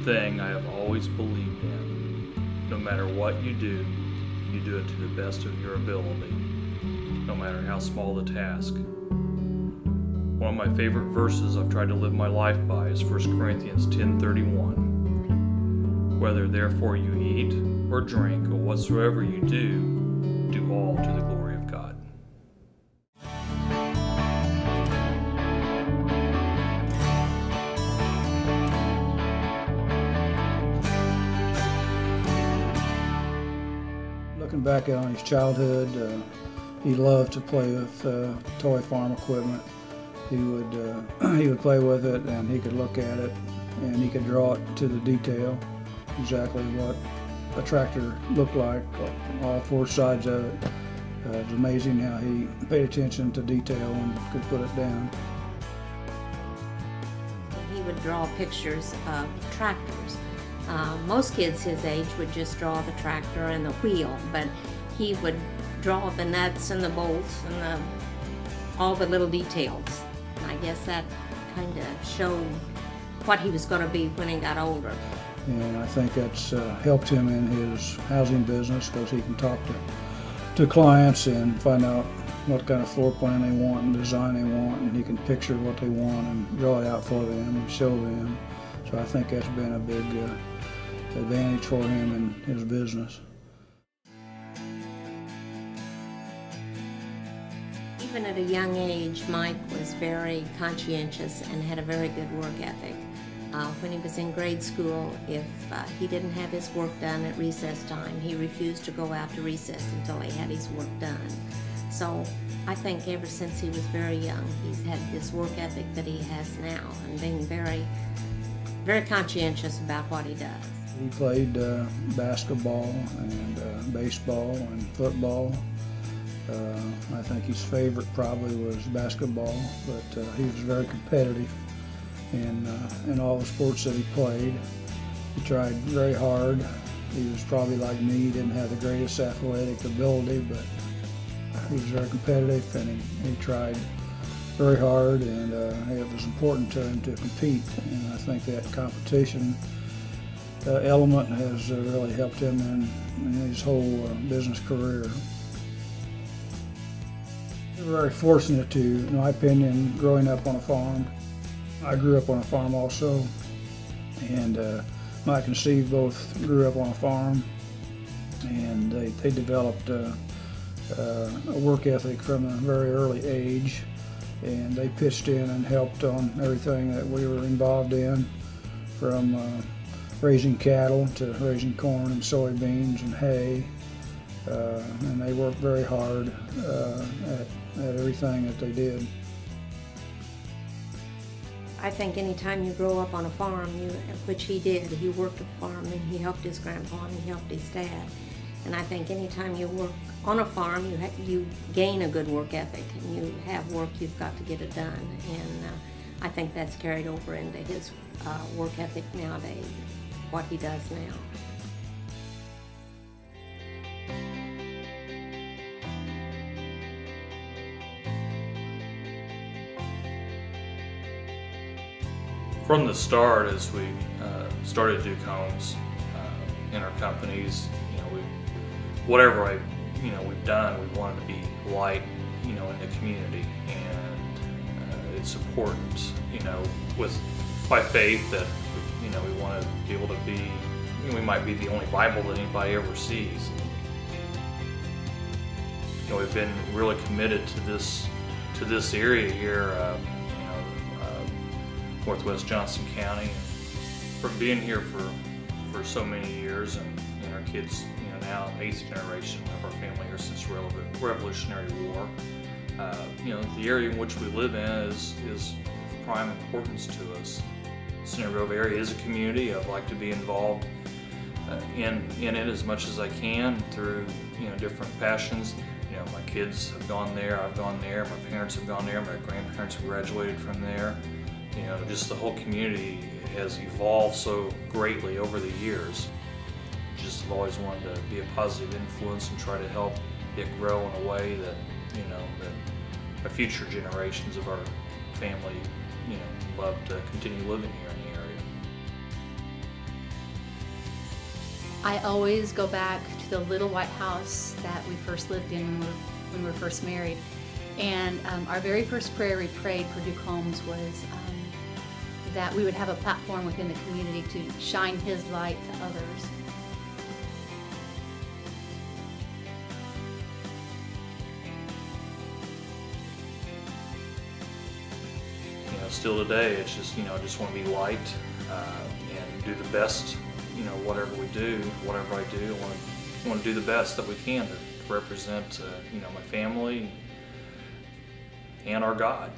thing I have always believed in. No matter what you do it to the best of your ability, no matter how small the task. One of my favorite verses I've tried to live my life by is 1 Corinthians 10:31. Whether therefore you eat or drink or whatsoever you do all to the glory of God. Looking back on his childhood, he loved to play with toy farm equipment. He would play with it, and he could look at it, and he could draw it to the detail, exactly what a tractor looked like, all four sides of it. It's amazing how he paid attention to detail and could put it down. He would draw pictures of tractors. Most kids his age would just draw the tractor and the wheel, but he would draw the nuts and the bolts and all the little details. And I guess that kind of showed what he was going to be when he got older. And I think that's helped him in his housing business, because he can talk to clients and find out what kind of floor plan they want and design they want, and he can picture what they want and draw it out for them and show them. So I think that's been a big advantage for him in his business. Even at a young age, Mike was very conscientious and had a very good work ethic. When he was in grade school, if he didn't have his work done at recess time, he refused to go out to recess until he had his work done. So I think ever since he was very young, he's had this work ethic that he has now, and being very, very conscientious about what he does. He played basketball and baseball and football. I think his favorite probably was basketball, but he was very competitive in all the sports that he played. He tried very hard. He was probably like me, he didn't have the greatest athletic ability, but he was very competitive, and he tried very hard, and it was important to him to compete. And I think that competition element has really helped him in his whole business career. We're very fortunate to, in my opinion, growing up on a farm. I grew up on a farm also, and Mike and Steve both grew up on a farm, and they developed a work ethic from a very early age, and they pitched in and helped on everything that we were involved in, from raising cattle to raising corn and soybeans and hay, and they worked very hard at everything that they did. I think anytime you grow up on a farm, which he did, he worked a farm and he helped his grandpa and he helped his dad. And I think anytime you work on a farm, you gain a good work ethic, and you have work, you've got to get it done. And I think that's carried over into his work ethic nowadays, what he does now. From the start, as we started Duke Homes in our companies, whatever we've done, we wanted to be light, in the community, and it's important, by faith that, we want to be able to be, we might be the only Bible that anybody ever sees. We've been really committed to this area here. Northwest Johnson County, from being here for so many years, and our kids, now 8th generation of our family here since the Revolutionary War. The area in which we live in is of prime importance to us. Center Grove area is a community. I'd like to be involved in it as much as I can through different passions. My kids have gone there, I've gone there, my parents have gone there, my grandparents have graduated from there. Just the whole community has evolved so greatly over the years. Just have always wanted to be a positive influence and try to help it grow in a way that, that the future generations of our family, love to continue living here in the area. I always go back to the little white house that we first lived in when we were first married. And our very first prayer we prayed for Duke Holmes was that we would have a platform within the community to shine his light to others. You know, still today, it's just, you know, I just want to be light and do the best, you know, whatever we do, whatever I do, I want to do the best that we can to represent, you know, my family and our God.